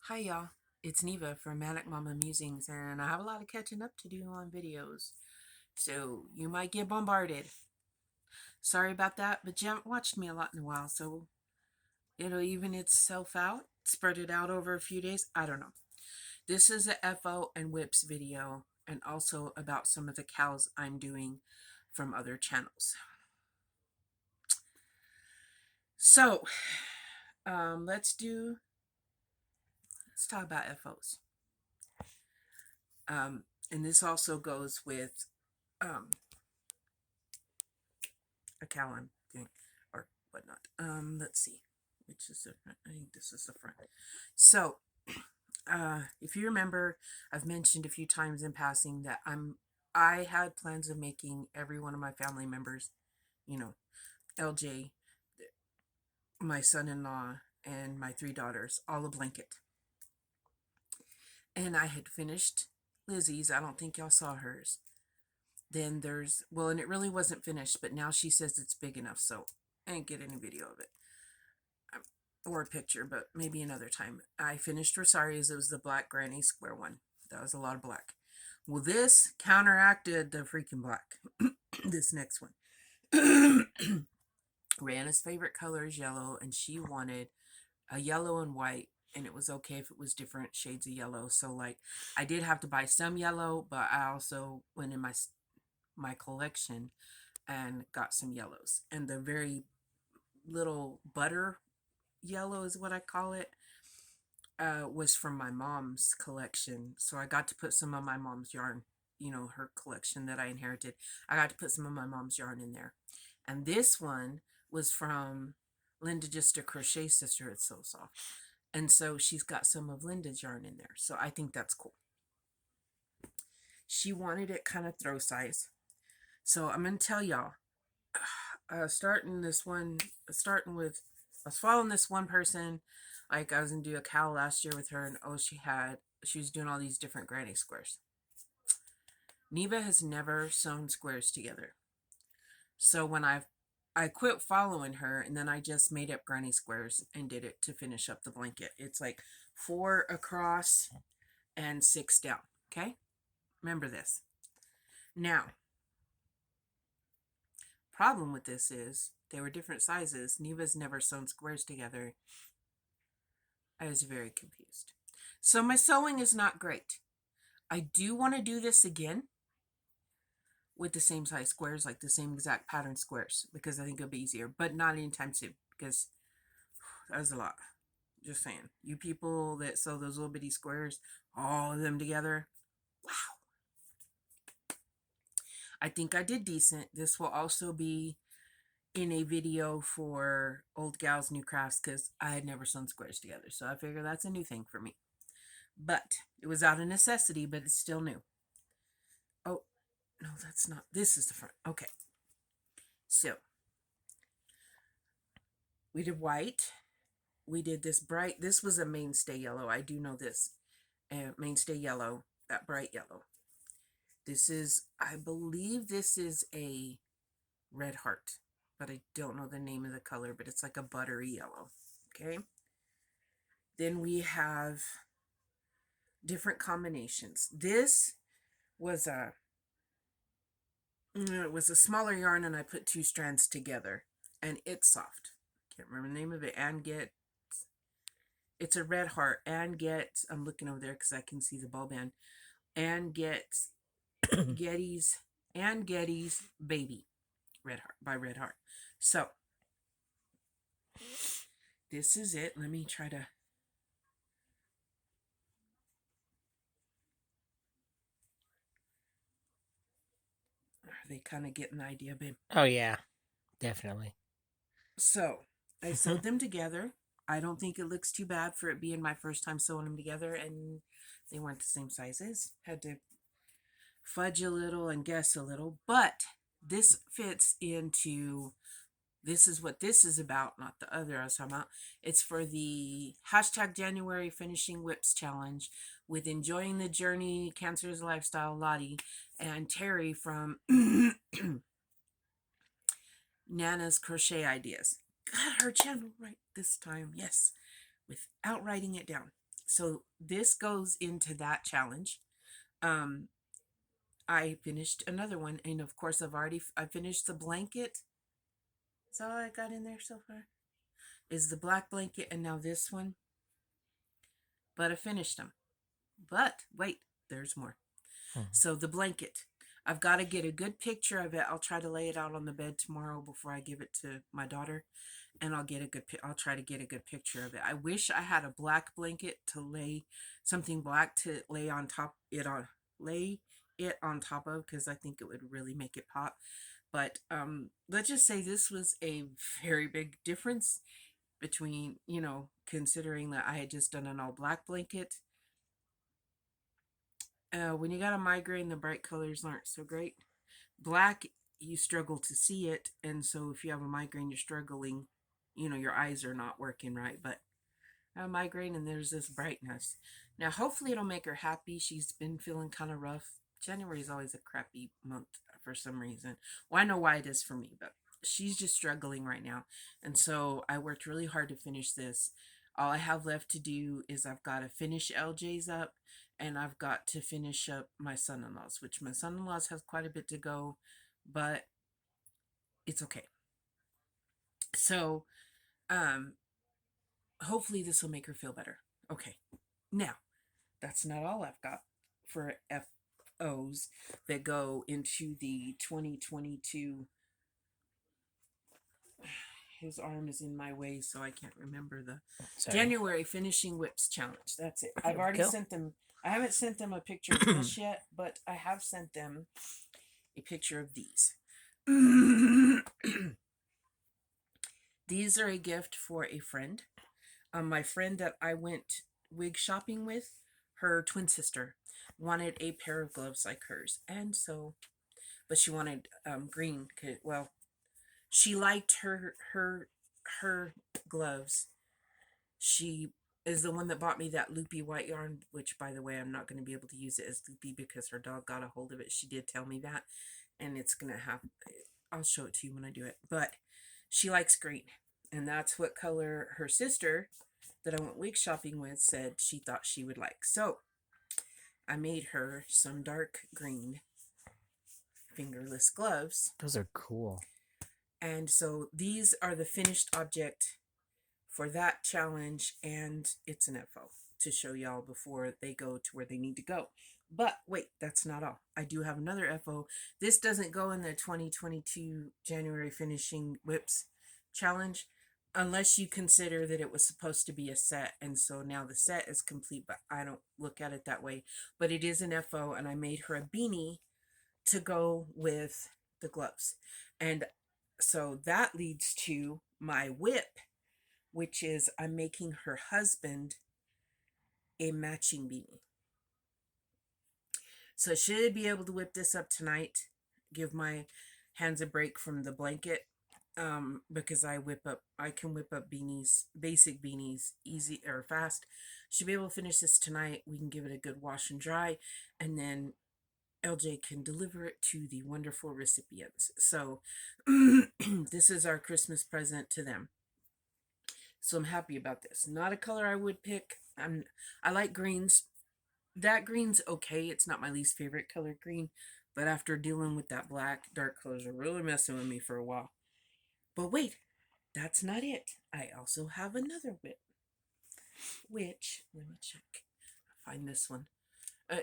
Hi y'all, it's Neva from Manic Mama Musings, and I have a lot of catching up to do on videos, so you might get bombarded. Sorry about that, but you haven't watched me a lot in a while, so it'll even itself out, spread it out over a few days. I don't know. This is a FO and WIPs video, and also about some of the cows I'm doing from other channels. So, let's talk about FOs. And this also goes with um, a cow I'm doing or whatnot. Let's see, which is the front. I think this is the front. So, if you remember, I've mentioned a few times in passing that I had plans of making every one of my family members, you know, LJ, my son-in-law, and my three daughters, all a blanket. And I had finished Lizzie's. I don't think y'all saw hers. Then well, and it really wasn't finished, but now she says it's big enough, so I didn't get any video of it or a picture, but maybe another time. I finished Rosaria's. It was the black granny square one. That was a lot of black. Well, this counteracted the freaking black. This next one. Rihanna's favorite color is yellow, and she wanted a yellow and white, and it was okay if it was different shades of yellow. So, like, I did have to buy some yellow, but I also went in my collection and got some yellows. And the very little butter yellow is what I call it, was from my mom's collection. So I got to put some of my mom's yarn, her collection that I inherited. I got to put some of my mom's yarn in there. And this one was from Linda, just a crochet sister. It's so soft. And so she's got some of Linda's yarn in there. So I think that's cool. She wanted it kind of throw size. So I'm going to tell y'all, starting with, I was following this one person. Like, I was going to do a cow last year with her, and she was doing all these different granny squares. Neva has never sewn squares together. So when I quit following her, and then I just made up granny squares and did it to finish up the blanket. It's like 4 across and 6 down. Okay? Remember this. Now, problem with this is they were different sizes. Neva's never sewn squares together. I was very confused. So my sewing is not great. I do want to do this again with the same size squares, like the same exact pattern squares, because I think it'll be easier, but not anytime soon, because that was a lot. Just saying. You people that sew those little bitty squares, all of them together, wow. I think I did decent. This will also be in a video for Old Gals New Crafts, because I had never sewn squares together, so I figure that's a new thing for me. But it was out of necessity, but it's still new. Oh, no, that's not. This is the front. Okay. So we did white. We did this bright. This was a mainstay yellow. I do know this. Mainstay yellow, that bright yellow. This is, I believe this is a red heart, but I don't know the name of the color, but it's like a buttery yellow. Okay. Then we have different combinations. This was it was a smaller yarn, and I put 2 strands together, and it's soft. Can't remember the name of it. It's a red heart. I'm looking over there because I can see the ball band. Getty's Baby Red Heart by Red Heart. So this is it. Let me try to. Are they kind of getting the idea, babe? Oh yeah, definitely. So I sewed them together. I don't think it looks too bad for it being my first time sewing them together, and they weren't the same sizes. Had to fudge a little and guess a little, but this fits into. This is what this is about, not the other I was talking about. It's for the hashtag January Finishing Whips Challenge with Enjoying the Journey, Cancer's Lifestyle, Lottie, and Terry from Nana's Crochet Ideas. Got her channel right this time, yes, without writing it down. So this goes into that challenge. Um, I finished another one, and of course, I finished the blanket. That's all I got in there so far. Is the black blanket, and now this one. But I finished them. But wait, there's more. Hmm. So the blanket, I've got to get a good picture of it. I'll try to lay it out on the bed tomorrow before I give it to my daughter, and I'll try to get a good picture of it. I wish I had a black blanket to lay something black to lay it on top of, because I think it would really make it pop. But let's just say this was a very big difference between, considering that I had just done an all black blanket. When you got a migraine, the bright colors aren't so great. Black, you struggle to see it, and so if you have a migraine, you're struggling. Your eyes are not working right. But I have a migraine, and there's this brightness. Now, hopefully, it'll make her happy. She's been feeling kind of rough. January is always a crappy month for some reason. Well, I know why it is for me, but she's just struggling right now. And so I worked really hard to finish this. All I have left to do is I've got to finish LJ's up, and I've got to finish up my son-in-law's, which my son-in-law's has quite a bit to go, but it's okay. So, um, hopefully this will make her feel better. Okay. Now, that's not all I've got for FOs that go into the 2022. His arm is in my way, so I can't remember the Sorry. January finishing whips challenge. That's it. I've There we already go. sent them. I haven't sent them a picture of this yet, but I have sent them a picture of these. These are a gift for a friend. My friend that I went wig shopping with, her twin sister wanted a pair of gloves like hers, and so, but she wanted green. Well, she liked her gloves. She is the one that bought me that loopy white yarn, which, by the way, I'm not going to be able to use it as loopy because her dog got a hold of it. She did tell me that, and it's going to have, I'll show it to you when I do it. But she likes green, and that's what color her sister that I went wig shopping with said she thought she would like. So I made her some dark green fingerless gloves. Those are cool. And so these are the finished object for that challenge, and it's an FO to show y'all before they go to where they need to go. But wait, that's not all. I do have another FO. This doesn't go in the 2022 January finishing whips challenge unless you consider that it was supposed to be a set, and so now the set is complete, but I don't look at it that way. But it is an FO, and I made her a beanie to go with the gloves. And so that leads to my whip, which is I'm making her husband a matching beanie. So I should be able to whip this up tonight, give my hands a break from the blanket, because I can whip up beanies, basic beanies, easy or fast. Should be able to finish this tonight. We can give it a good wash and dry, and then LJ can deliver it to the wonderful recipients. So this is our Christmas present to them. So I'm happy about this. Not a color I would pick. I like greens. That green's okay. It's not my least favorite color green, but after dealing with that black, dark colors are really messing with me for a while. But wait, that's not it. I also have another whip, which let me check. Find this one.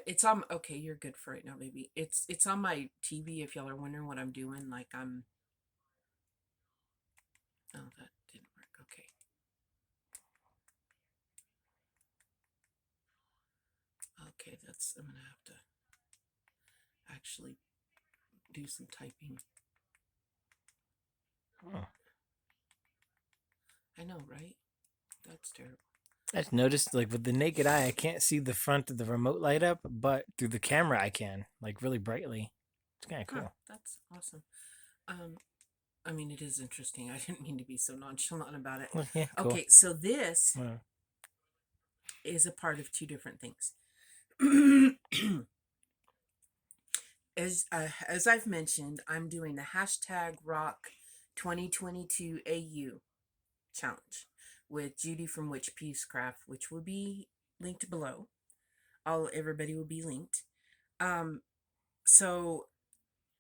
It's on. Okay, you're good for right now, baby. It's on my TV. If y'all are wondering what I'm doing, like I'm. Oh, that didn't work. Okay. Okay, that's. I'm gonna have to actually do some typing. Oh. I know, right? That's terrible. I just noticed, like with the naked eye, I can't see the front of the remote light up, but through the camera, I can, like really brightly. It's kind of Huh, cool. that's awesome. Um, I mean, it is interesting. I didn't mean to be so nonchalant about it. Well, yeah, cool. Okay, so this Well, is a part of two different things. As I've mentioned, I'm doing the hashtag Rock 2022 AU challenge with Judy from Witch Peacecraft, which will be linked below. All everybody will be linked. Um, so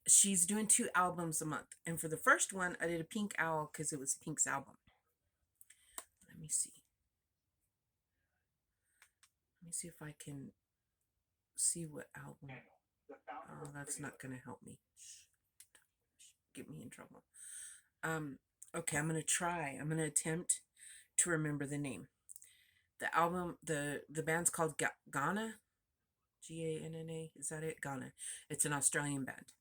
she's doing 2 albums a month, and for the first one, I did a Pink Owl because it was Pink's album. Let me see. Let me see if I can see what album. Oh, that's not gonna help me. Get me in trouble. Okay, I'm gonna try. I'm gonna attempt to remember the name. The album, the band's called Ghana, Ganna. Is that it? Ghana. It's an Australian band.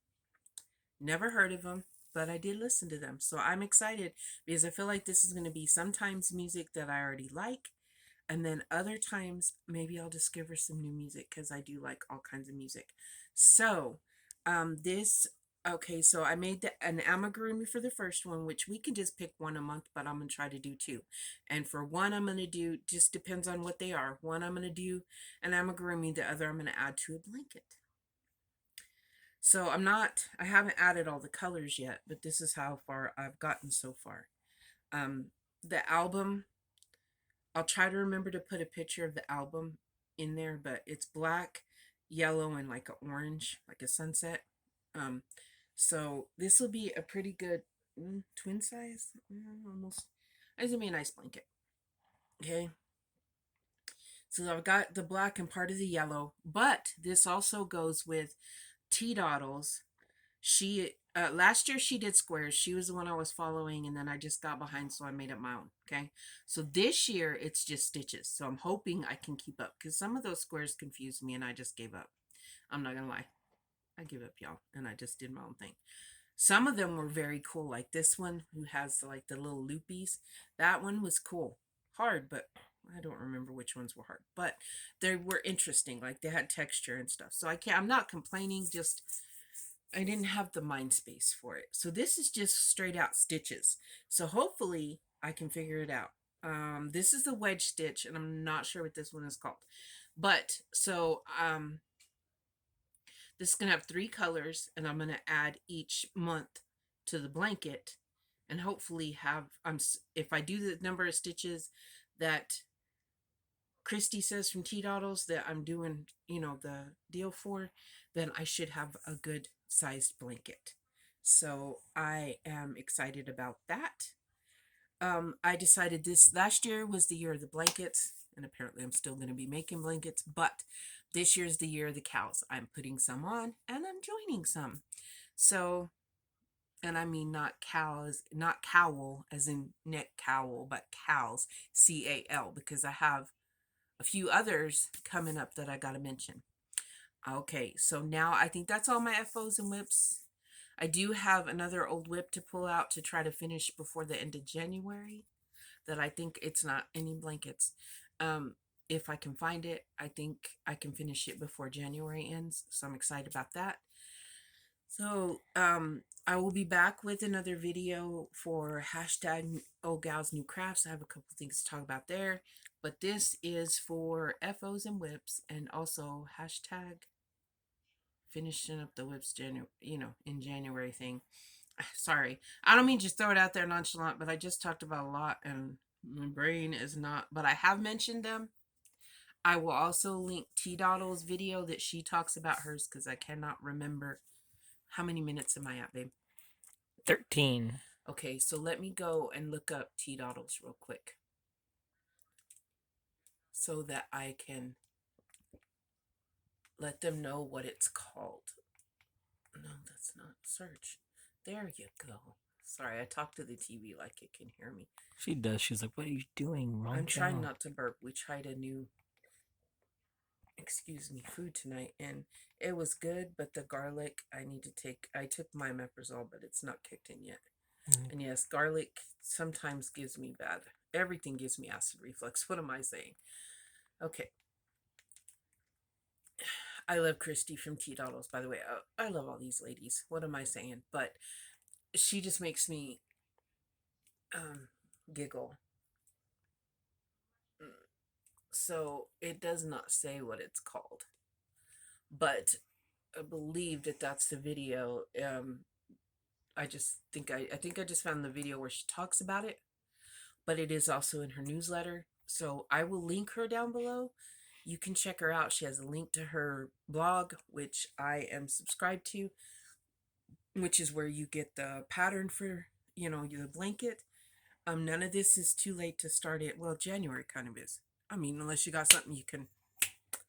Never heard of them, but I did listen to them, so I'm excited because I feel like this is gonna be sometimes music that I already like, and then other times maybe I'll discover some new music because I do like all kinds of music. So this okay, so I made an amigurumi for the first one, which we can just pick one a month, but I'm gonna try to do two. And for one, I'm gonna do, just depends on what they are, one I'm gonna do an amigurumi, the other I'm gonna add to a blanket. So I haven't added all the colors yet, but this is how far I've gotten so far. um the album, I'll try to remember to put a picture of the album in there, but it's black, yellow, and like an orange, like a sunset. Um, so this will be a pretty good twin size, almost. It's gonna be a nice blanket. Okay, so I've got the black and part of the yellow, but this also goes with T Doddles. She last year she did squares. She was the one I was following, and then I just got behind, so I made up my own. Okay, so this year it's just stitches. So I'm hoping I can keep up because some of those squares confused me, and I just gave up. I'm not gonna lie, I give up, y'all, and I just did my own thing. Some of them were very cool, like this one who has like the little loopies. That one was cool, hard, but I don't remember which ones were hard, but they were interesting. Like they had texture and stuff. So I can't. I'm not complaining. Just I didn't have the mind space for it. So this is just straight out stitches. So hopefully I can figure it out. This is the wedge stitch, and I'm not sure what this one is called. But so this is gonna have 3 colors, and I'm gonna add each month to the blanket, and hopefully have if I do the number of stitches that Christy says from T Doddles that I'm doing, the deal for, then I should have a good sized blanket. So I am excited about that. I decided this last year was the year of the blankets, and apparently I'm still going to be making blankets, but this year's the year of the cows. I'm putting some on and I'm joining some. So, and I mean not cows, not cowl as in neck cowl, but cows, CAL, because I have a few others coming up that I got to mention. Okay, so now I think that's all my FOs and whips. I do have another old whip to pull out to try to finish before the end of January. That I think it's not any blankets. If I can find it, I think I can finish it before January ends. So I'm excited about that. So I will be back with another video for hashtag old gals new crafts. I have a couple things to talk about there, but this is for FOs and whips, and also hashtag finishing up the whips January, in January thing. Sorry, I don't mean just throw it out there nonchalant, but I just talked about a lot and my brain is not, but I have mentioned them. I will also link T Doddle's video that she talks about hers because I cannot remember. How many minutes am I at, babe? 13. Okay, so let me go and look up T Doddles real quick so that I can let them know what it's called. No, that's not search. There you go. Sorry, I talk to the TV like it can hear me. She does. She's like, what are you doing? Wrong I'm trying channel. not to burp. We tried a new, food tonight, and it was good, but the garlic, I took my omeprazole, but it's not kicked in yet. And yes, garlic sometimes gives me everything gives me acid reflux. What am I saying? Okay. I love Christy from T Doddles, by the way. I love all these ladies. What am I saying? But she just makes me giggle. So it does not say what it's called, but I believe that that's the video. I just think I think I just found the video where she talks about it, but it is also in her newsletter. So I will link her down below. You can check her out. She has a link to her blog, which I am subscribed to, which is where you get the pattern for, your blanket. None of this is too late to start it. Well, January kind of is. I mean, unless you got something you can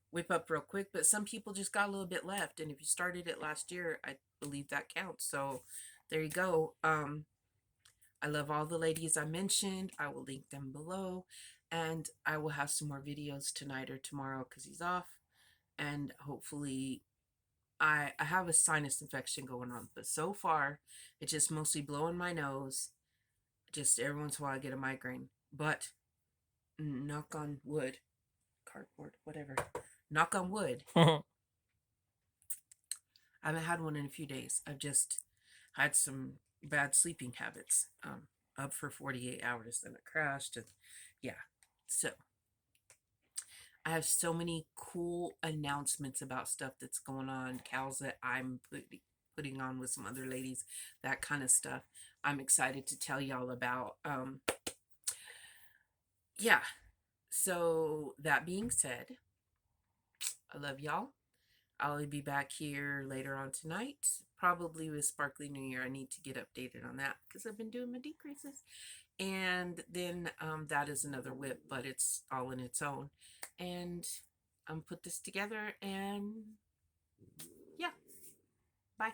whip up real quick, but some people just got a little bit left. And if you started it last year, I believe that counts. So there you go. I love all the ladies I mentioned. I will link them below. And I will have some more videos tonight or tomorrow because he's off. And hopefully, I have a sinus infection going on. But so far, it's just mostly blowing my nose. Just every once in a while, I get a migraine. But knock on wood, cardboard, whatever. Knock on wood. I haven't had one in a few days. I've just had some bad sleeping habits. Up for 48 hours, then it crashed. And yeah. So I have so many cool announcements about stuff that's going on, cows that I'm putting on with some other ladies, that kind of stuff. I'm excited to tell y'all about. Yeah. So that being said, I love y'all. I'll be back here later on tonight, probably with Sparkly New Year. I need to get updated on that because I've been doing my decreases. And then that is another whip, but it's all in its own. And I'm put this together, and yeah, bye.